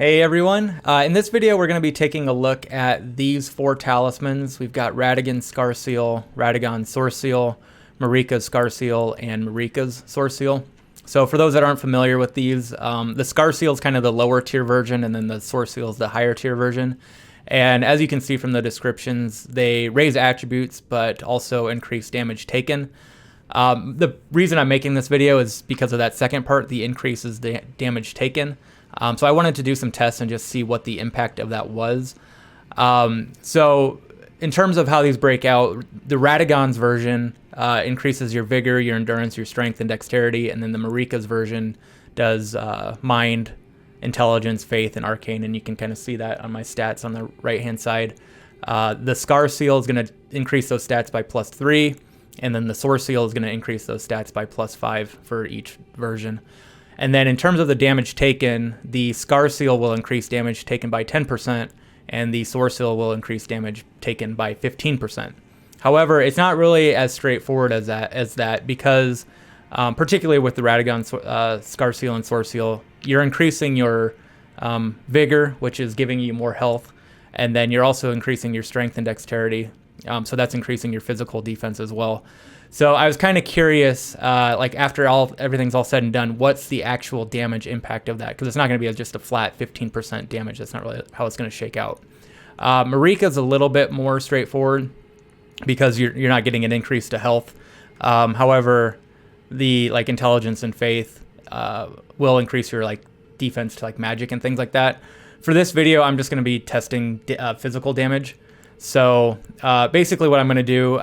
Hey everyone, in this video we're going to be taking a look at these four talismans. We've got Radagon Scarseal, Radagon Soreseal, Marika's Scarseal, and Marika's Soreseal. So for those that aren't familiar with these, the Scarseal is kind of the lower tier version, and then the Soreseal is the higher tier version. And as you can see from the descriptions, they raise attributes but also increase damage taken. The reason I'm making this video is because of that second part, the increases the damage taken. So I wanted to do some tests and just see what the impact of that was. So in terms of how these break out, the Radagon's version increases your vigor, your endurance, your strength, and dexterity, and then the Marika's version does mind, intelligence, faith, and arcane, and you can kind of see that on my stats on the right-hand side. The Scarseal is going to increase those stats by +3, and then the Soreseal is going to increase those stats by +5 for each version. And then in terms of the damage taken, the Scarseal will increase damage taken by 10%, and the Soreseal will increase damage taken by 15%. However, it's not really as straightforward as that because, particularly with the Radagon Scarseal and Soreseal, you're increasing your vigor, which is giving you more health, and then you're also increasing your strength and dexterity. So that's increasing your physical defense as well. So I was kind of curious, like after everything's all said and done, what's the actual damage impact of that? Because it's not going to be just a flat 15% damage. That's not really how it's going to shake out. Marika's a little bit more straightforward because you're not getting an increase to health. However, the intelligence and faith will increase your defense to magic and things like that. For this video, I'm just going to be testing physical damage. So basically what I'm going to do,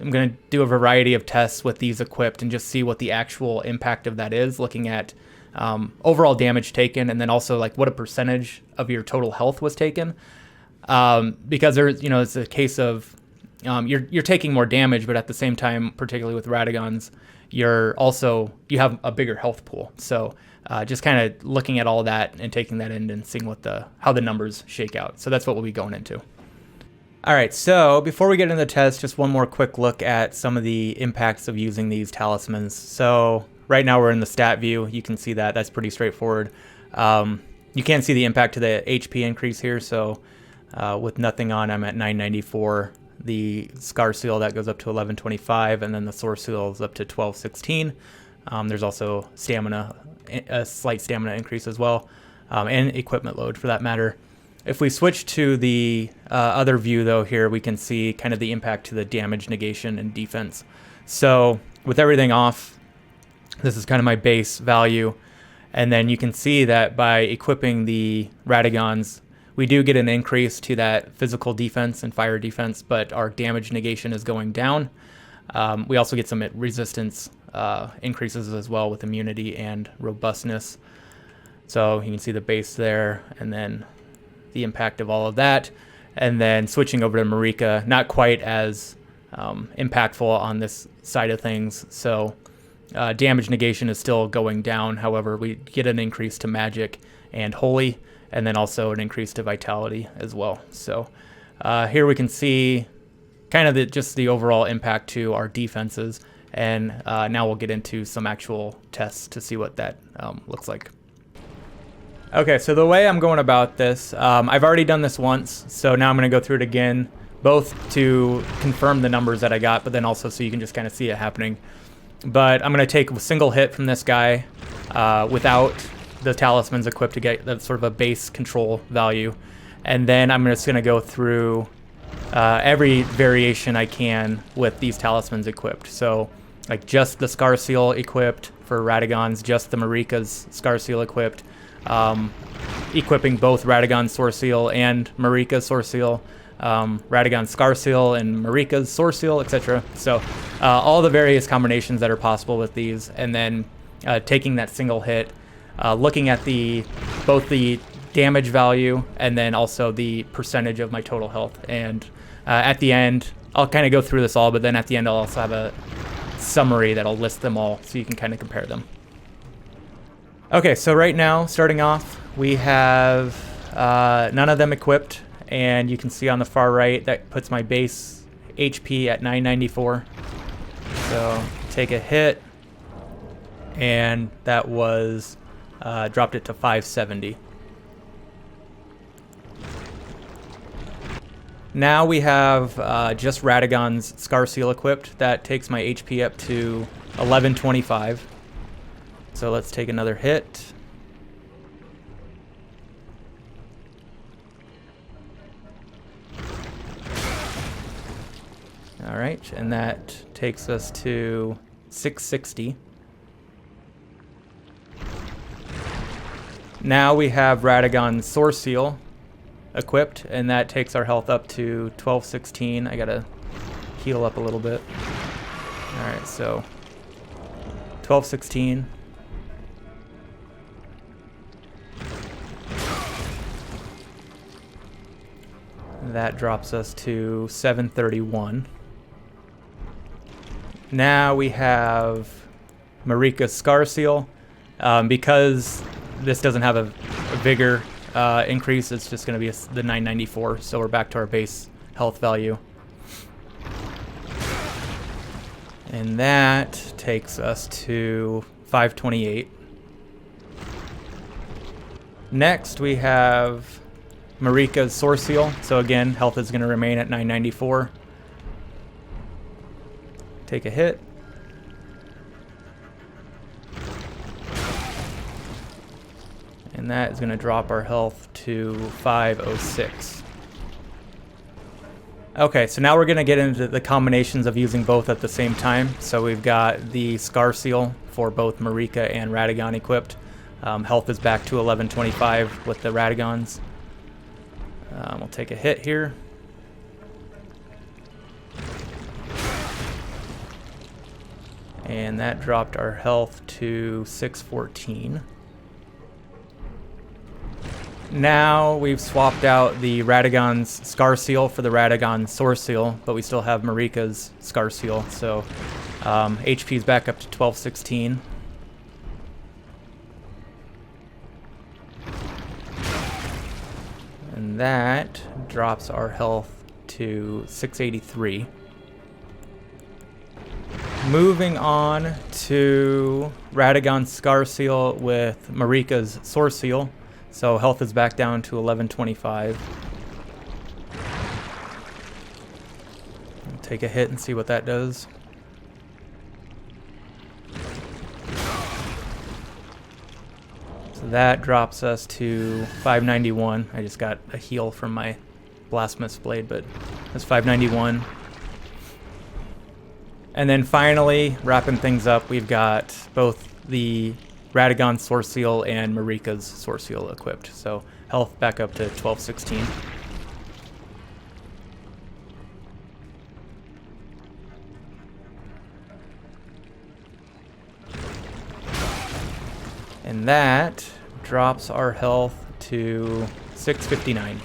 I'm going to do a variety of tests with these equipped and just see what the actual impact of that is, looking at overall damage taken, and then also what a percentage of your total health was taken. Because there's, it's a case of you're taking more damage, but at the same time, particularly with Radagons, you have a bigger health pool. So just kind of looking at all that and taking that in and seeing how the numbers shake out. So that's what we'll be going into. All right, so before we get into the test, just one more quick look at some of the impacts of using these talismans. So right now we're in the stat view. You can see that. That's pretty straightforward. You can't see the impact to the HP increase here. So with nothing on, I'm at 994. The Scarseal, that goes up to 1125, and then the Soreseal is up to 1216. There's also stamina, a slight stamina increase as well, and equipment load for that matter. If we switch to the other view, though, here we can see kind of the impact to the damage, negation, and defense. So with everything off, this is kind of my base value. And then you can see that by equipping the Radagons, we do get an increase to that physical defense and fire defense, but our damage negation is going down. We also get some resistance increases as well with immunity and robustness. So you can see the base there, and then the impact of all of that. And then switching over to Marika, not quite as impactful on this side of things. So damage negation is still going down. However, we get an increase to magic and holy, and then also an increase to vitality as well. So here we can see kind of just the overall impact to our defenses. And now we'll get into some actual tests to see what that looks like. Okay, so the way I'm going about this, I've already done this once, so now I'm going to go through it again, both to confirm the numbers that I got, but then also so you can just kind of see it happening. But I'm going to take a single hit from this guy without the talismans equipped to get that sort of a base control value. And then I'm just going to go through every variation I can with these talismans equipped. So just the Scarseal equipped for Radagons, just the Marika's Scarseal equipped. Equipping both Radagon Soreseal and Marika's Soreseal, Radagon Scarseal and Marika's Soreseal, etc. So all the various combinations that are possible with these, and then taking that single hit, looking at both the damage value and then also the percentage of my total health. And at the end, I'll kind of go through this all, but then at the end I'll also have a summary that'll list them all so you can kind of compare them. Okay, so right now, starting off, we have none of them equipped, and you can see on the far right, that puts my base HP at 994. So take a hit, and that was dropped it to 570. Now we have just Radagon's Scarseal equipped. That takes my HP up to 1125. So let's take another hit. All right, and that takes us to 660. Now we have Radagon Soreseal equipped, and that takes our health up to 1216. I gotta heal up a little bit. All right, so 1216. That drops us to 731. Now we have Marika's Scarseal. Because this doesn't have a vigor increase, it's just going to be the 994, so we're back to our base health value. And that takes us to 528. Next we have Marika's Soreseal. So again, health is going to remain at 994. Take a hit. And that is going to drop our health to 506. Okay, so now we're going to get into the combinations of using both at the same time. So we've got the Scarseal for both Marika and Radagon equipped. Health is back to 1125 with the Radagons. We'll take a hit here. And that dropped our health to 614. Now we've swapped out the Radagon's Scarseal for the Radagon Soreseal, but we still have Marika's Scarseal, so HP is back up to 1216. And that drops our health to 683. Moving on to Radagon Scarseal with Marika's Soreseal. So health is back down to 1125. I'll take a hit and see what that does. So that drops us to 591. I just got a heal from my Blasphemous Blade, but that's 591. And then finally, wrapping things up, we've got both the Radagon Soreseal and Marika's Soreseal equipped. So health back up to 1216. And that drops our health to 659.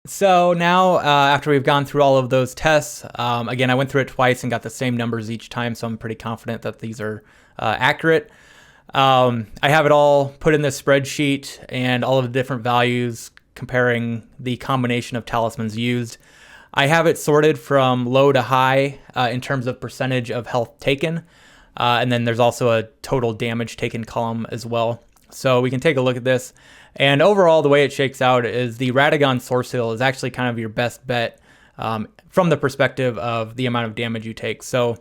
So now, after we've gone through all of those tests, again, I went through it twice and got the same numbers each time, so I'm pretty confident that these are accurate. I have it all put in this spreadsheet and all of the different values comparing the combination of talismans used. I have it sorted from low to high in terms of percentage of health taken, and then there's also a total damage taken column as well. So we can take a look at this. And overall, the way it shakes out is the Radagon Soreseal is actually kind of your best bet from the perspective of the amount of damage you take. So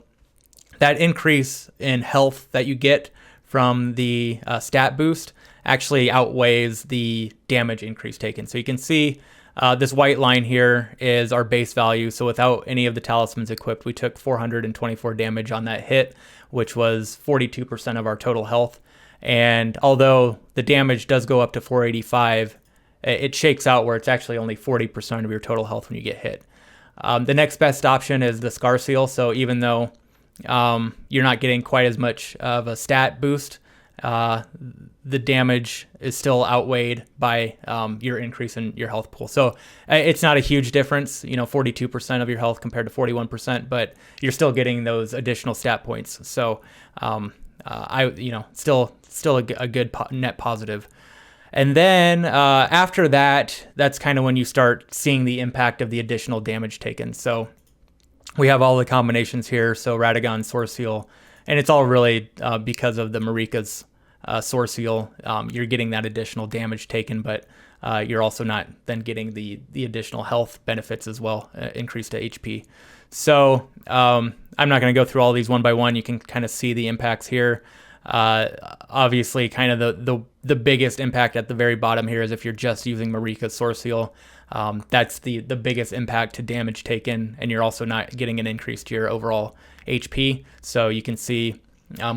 that increase in health that you get from the stat boost actually outweighs the damage increase taken. So you can see this white line here is our base value. So without any of the talismans equipped, we took 424 damage on that hit, which was 42% of our total health. And although the damage does go up to 485, it shakes out where it's actually only 40% of your total health when you get hit. The next best option is the Scarseal. So even though you're not getting quite as much of a stat boost, the damage is still outweighed by your increase in your health pool. So it's not a huge difference, 42% of your health compared to 41%, but you're still getting those additional stat points. So still a good net positive. And then after that, that's kind of when you start seeing the impact of the additional damage taken. So we have all the combinations here. So Radagon, Soreseal, and it's all really because of the Marika's Soreseal, you're getting that additional damage taken, but you're also not then getting the additional health benefits as well, increase to HP. So I'm not going to go through all these one by one. You can kind of see the impacts here. Obviously, kind of the biggest impact at the very bottom here is if you're just using Marika's Soreseal. That's the biggest impact to damage taken, and you're also not getting an increase to your overall HP. So you can see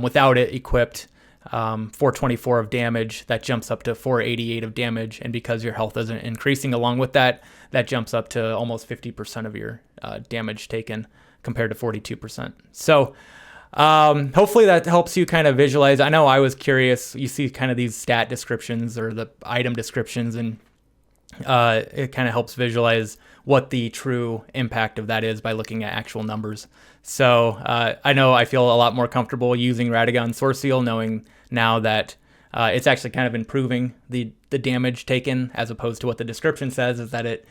without it equipped, 424 of damage, that jumps up to 488 of damage, and because your health isn't increasing along with that, that jumps up to almost 50% of your damage taken compared to 42%. So hopefully that helps you kind of visualize. I know I was curious. You see kind of these stat descriptions or the item descriptions, and it kind of helps visualize what the true impact of that is by looking at actual numbers. So I know I feel a lot more comfortable using Radagon Soreseal, knowing now that it's actually kind of improving the damage taken, as opposed to what the description says is that it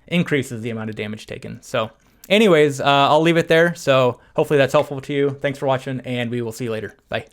increases the amount of damage taken. So anyways, I'll leave it there. So hopefully that's helpful to you. Thanks for watching, and we will see you later. Bye.